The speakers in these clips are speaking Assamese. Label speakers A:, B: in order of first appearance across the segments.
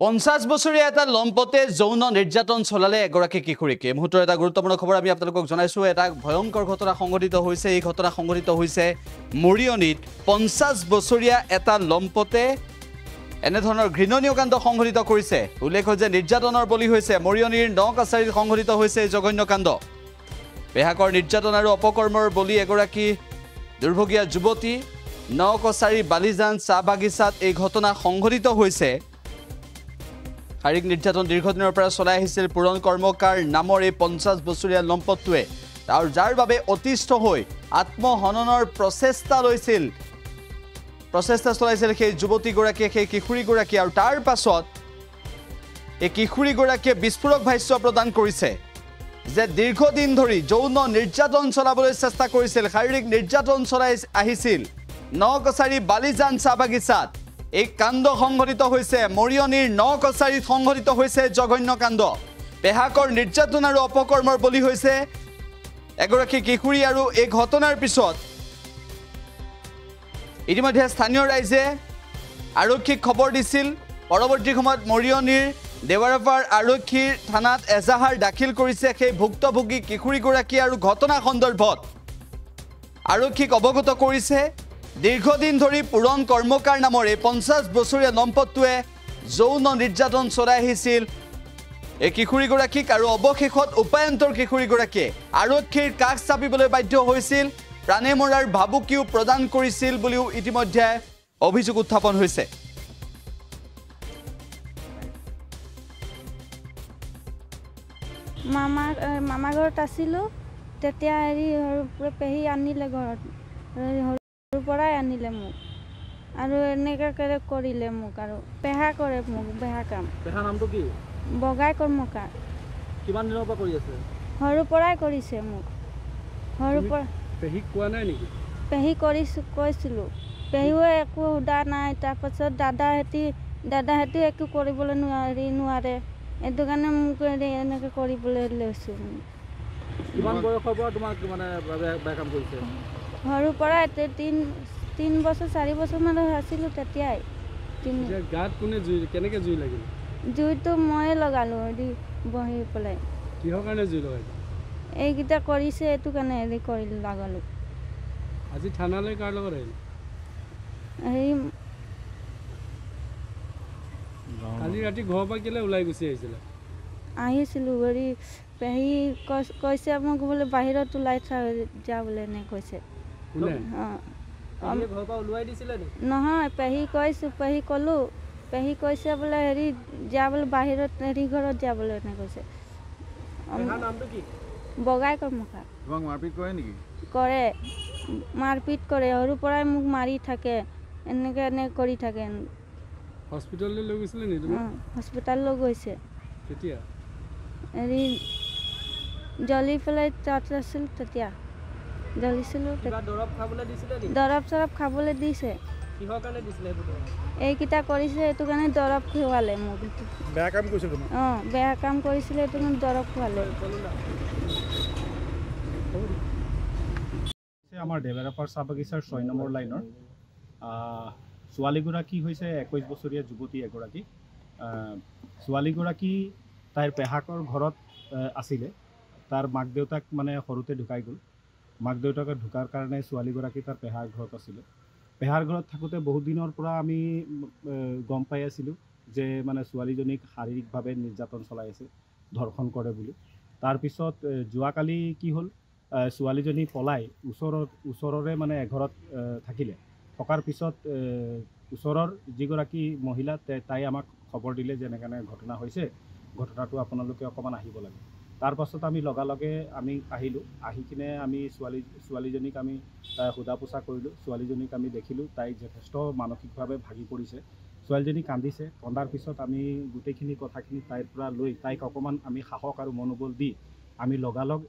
A: 50 বছৰীয়া এটা লম্পতে যৌন নিৰ্যাতন চলালে এগৰাকী কিশোৰীকে। এই মুহূৰ্তৰ এটা গুৰুত্বপূৰ্ণ খবৰ আমি আপোনালোকক জনাইছো। এটা ভয়ংকৰ ঘটনা সংঘটিত হৈছে। এই ঘটনা সংঘটিত হৈছে মৰিয়নীত। 50 বছৰীয়া এটা লম্পতে এনেধৰণৰ ঘৃণনীয় কাণ্ড সংঘটিত কৰিছে। উল্লেখ যে নিৰ্যাতনৰ বলি হৈছে মৰিয়নীৰ নকাছাৰীত সংঘটিত হৈছে এই জঘন্য কাণ্ড। বেহাকৰ নিৰ্যাতন আৰু অপকৰ্মৰ বলি এগৰাকী দুৰ্ভগীয়া যুৱতী। নকাছাৰী বালিজান চাহ বাগিচাত এই ঘটনা সংঘটিত হৈছে। শাৰীৰিক নিৰ্যাতন দীৰ্ঘদিনৰ পৰা চলাই আহিছিল পুৰণ কৰ্মকাৰ নামৰ এই 50 বছৰীয়া লম্পটটোৱে, আৰু যাৰ বাবে অতিষ্ঠ হৈ আত্মহননৰ প্ৰচেষ্টা চলাইছিল সেই যুৱতীগৰাকীয়ে, সেই কিশোৰীগৰাকীয়ে। আৰু তাৰ পাছত এই কিশোৰীগৰাকীয়ে বিস্ফোৰক ভাষ্য প্ৰদান কৰিছে যে দীৰ্ঘদিন ধৰি যৌন নিৰ্যাতন চলাবলৈ চেষ্টা কৰিছিল, শাৰীৰিক নিৰ্যাতন চলাই আহিছিল নকাছাৰী বালিজান চাহ বাগিচাত। এই কাণ্ড সংঘটিত হৈছে মৰিয়নীৰ নকাছাৰীত সংঘটিত হৈছে জঘন্য কাণ্ড। বেহাকৰ নিৰ্যাতন আৰু অপকৰ্মৰ বলি হৈছে এগৰাকী কিশোৰী। আৰু এই ঘটনাৰ পিছত ইতিমধ্যে স্থানীয় ৰাইজে আৰক্ষীক খবৰ দিছিল। পৰৱৰ্তী সময়ত মৰিয়নীৰ দেৱাৰাপাৰ আৰক্ষীৰ থানাত এজাহাৰ দাখিল কৰিছে সেই ভুক্তভোগী কিশোৰীগৰাকী। আৰু ঘটনা সন্দৰ্ভত আৰক্ষীক অৱগত কৰিছে। দীৰ্ঘদিন ধৰি পুৰণ কৰ্মকাৰ নামৰ এই 50 বছৰীয়া লম্পটটোৱে যৌন নিৰ্যাতন চলাই আহিছিল এই কিশোৰীগৰাকীক। আৰু অৱশেষত উপায়ন্তৰ কিশোৰীগৰাকীয়ে আৰক্ষীৰ কাষ চাপিবলৈ বাধ্য হৈছিল, প্ৰাণে মৰাৰ ভাবুকিও প্ৰদান কৰিছিল বুলিও ইতিমধ্যে অভিযোগ উত্থাপন হৈছে।
B: মামা ঘৰত আছিলোঁ, তেতিয়া পেহী আনিলে ঘৰত, সৰুৰ পৰাই আনিলে মোক আৰু এনেকৈ কৰিলে মোক। আৰু পেহা কৰে মোক, বেহা কাম।
C: পেহা নামটো কি?
B: বগাই কৰ্মকাৰ।
C: কিমান দিনৰ পৰা কৰি আছে?
B: সৰুৰ পৰাই কৰিছে মোক। সৰুৰ পৰা
C: পেহীক কোৱা নাই নেকি?
B: পেহী কৈছিলোঁ, পেহীও একো সোধা নাই। তাৰপাছত দাদাহঁতে একো কৰিবলৈ নোৱাৰে। এইটো কাৰণে মোক এনেকৈ কৰিবলৈ লৈছোঁ।
C: কিমান বয়সৰ পৰা তোমাক মানে বেয়া কাম কৰিছে?
B: সৰুৰ পৰা 3 বছৰ 4 বছৰমান আছিলোঁ তেতিয়াই।
C: গাত কোনে কেনেকৈ জুই লাগিল?
B: জুইটো ময়ে লগালোঁ বহি পেলাই।
C: কিহৰ কাৰণে জুই লগাইছে?
B: এইকেইটা কৰিছে, এইটো কাৰণে লগালোঁ।
C: আজি থানালৈ কাৰ লগত আহিল? কালি ৰাতি ঘৰৰ পৰা কেলৈ ওলাই গুচি আহিছিলে?
B: আহিছিলোঁ। পেহী কৈছে মোক বোলে বাহিৰত ওলাই যা বোলে, এনে কৈছে। নহয়, পেহী ক'লোঁ, পেহী কৈছে বোলে যা বোলে বাহিৰত, ঘৰত যা বোলে, এনে কৈছে। বগাই কৰ্মকাৰ।
D: মাৰপিট কৰে নেকি?
B: কৰে, মাৰপিট কৰে। সৰুৰ পৰাই মোক মাৰি থাকে, এনেকৈ কৰি থাকে।
C: হস্পিটেললৈ লৈ গৈছিলে নেকি তুমি?
B: হস্পিটেললৈ গৈছে।
C: কেতিয়া?
B: জ্বলি পেলাই তাত আছিল, তেতিয়া জ্বলিছিলোঁ। দৰৱ চৰব খাবলৈ দিছে। এইকেইটা কৰিছে, এইটো কাৰণে দৰৱ খুৱালে মোক।
C: বেয়া কাম কৰিছিল?
B: বেয়া কাম কৰিছিলে, এইটো কাৰণে দৰৱ খুৱালে।
E: আমাৰ দেৱাৰাপাৰ চাহ বাগিচাৰ 6 নম্বৰ লাইনৰ ছোৱালীগৰাকী হৈছে 21 বছৰীয়া যুৱতী এগৰাকী। ছোৱালীগৰাকী তাইৰ পেহাকৰ ঘৰত আছিলে। তাৰ মাক দেউতাক মানে সৰুতে ঢুকাই গ'ল। মাক দেউতাকে ঢুকাৰ কাৰণে ছোৱালীগৰাকী তাৰ পেহাৰ ঘৰত আছিলে। পেহাৰ ঘৰত থাকোঁতে বহুত দিনৰ পৰা আমি গম পাই আছিলোঁ যে মানে ছোৱালীজনীক শাৰীৰিকভাৱে নিৰ্যাতন চলাই আছে, ধৰ্ষণ কৰে বুলি। তাৰপিছত যোৱাকালি কি হ'ল, ছোৱালীজনী পলাই ওচৰৰে মানে এঘৰত থাকিলে। থকাৰ পিছত ওচৰৰ যিগৰাকী মহিলা তাই আমাক খবৰ দিলে যে এনেকৈ ঘটনা হৈছে, ঘটনাটো আপোনালোকে অকণমান আহিব লাগে। তাৰ পাছত আমি লগালগে আহিলোঁ। আহি কিনে আমি ছোৱালীজনীক আমি সোধা পোছা কৰিলোঁ। ছোৱালীজনীক আমি দেখিলোঁ, তাই যথেষ্ট মানসিকভাৱে ভাগি পৰিছে। ছোৱালীজনী কান্দিছে। কন্দাৰ পিছত আমি গোটেইখিনি কথাখিনি তাইৰ পৰা লৈ তাইক অকণমান আমি সাহস আৰু মনোবল দি আমি লগালগ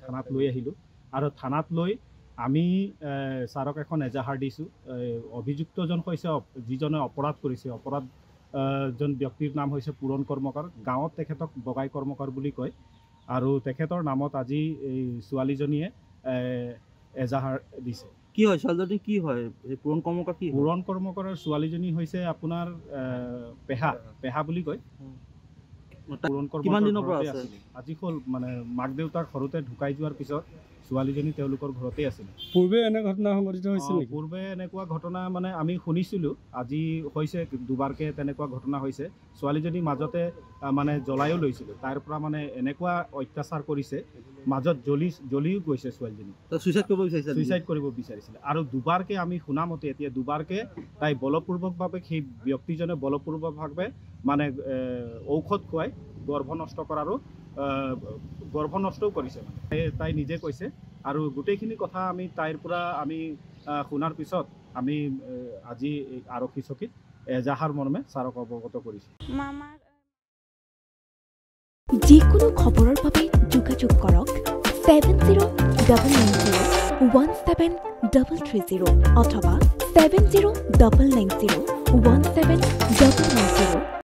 E: থানাত লৈ আহিলোঁ। আৰু থানাত লৈ আমি ছাৰক এখন এজাহাৰ দিছোঁ। অভিযুক্তজন হৈছে যিজনে অপৰাধ কৰিছে। অপৰাধজন ব্যক্তিৰ নাম হৈছে পুৰণ কৰ্মকাৰ। গাঁৱত তেখেতক বগাই কৰ্মকাৰ বুলি কয়। আৰু তেখেতৰ নামত আজি এই ছোৱালীজনীয়ে এজাহাৰ দিছে।
C: কি হয় ছোৱালীজনী কি হয় এই পূৰণ কৰ্মকাৰ কি হয়?
E: পূৰণ কৰ্মকাৰৰ ছোৱালীজনী হৈছে আপোনাৰ পেহা বুলি কয়। পূৰণ
C: কিমান দিনৰ পৰা
E: ঘৰতে
C: আছে?
E: আছিলে। আজি হ'ল মানে মাক দেউতাক সৰুতে ঢুকাই যোৱাৰ পিছত ছোৱালীজনী তেওঁলোকৰ ঘৰতে আছিলে।
D: পূৰ্বে এনে ঘটনা সংঘটিত হৈছিল নেকি?
E: পূৰ্বে এনেকুৱা ঘটনা মানে আমি শুনিছিলোঁ, আজি হৈছে দুবাৰকৈ তেনেকুৱা ঘটনা হৈছে। ছোৱালীজনী মাজতে মানে জ্বলাইও লৈছিলে, তাৰ পৰা মানে এনেকুৱা অত্যাচাৰ কৰিছে, মাজত জ্বলিও গৈছে ছোৱালীজনী।
C: ছুইচাইড কৰিব বিচাৰিছে?
E: ছুইচাইড কৰিব বিচাৰিছিলে। আৰু দুবাৰকৈ আমি শুনামতে এতিয়া দুবাৰকৈ তাই বলপূৰ্বকভাৱে সেই ব্যক্তিজনে বলপূৰ্বকভাৱে মানে ঔষধ খুৱাই গৰ্ভ নষ্ট কৰাৰো গৰ্ভ নষ্টও কৰিছে। মানে তাই নিজে কৈছে। আৰু গোটেইখিনি কথা আমি তাইৰ পৰা আমি শুনাৰ পিছত আমি আজি আৰক্ষী চকীত এজাহাৰ মৰ্মে ছাৰক অৱগত কৰিছোঁ।
B: মামাক
F: যিকোনো খবৰৰ বাবে যোগাযোগ কৰক 7099017330 অথবা 7099017990।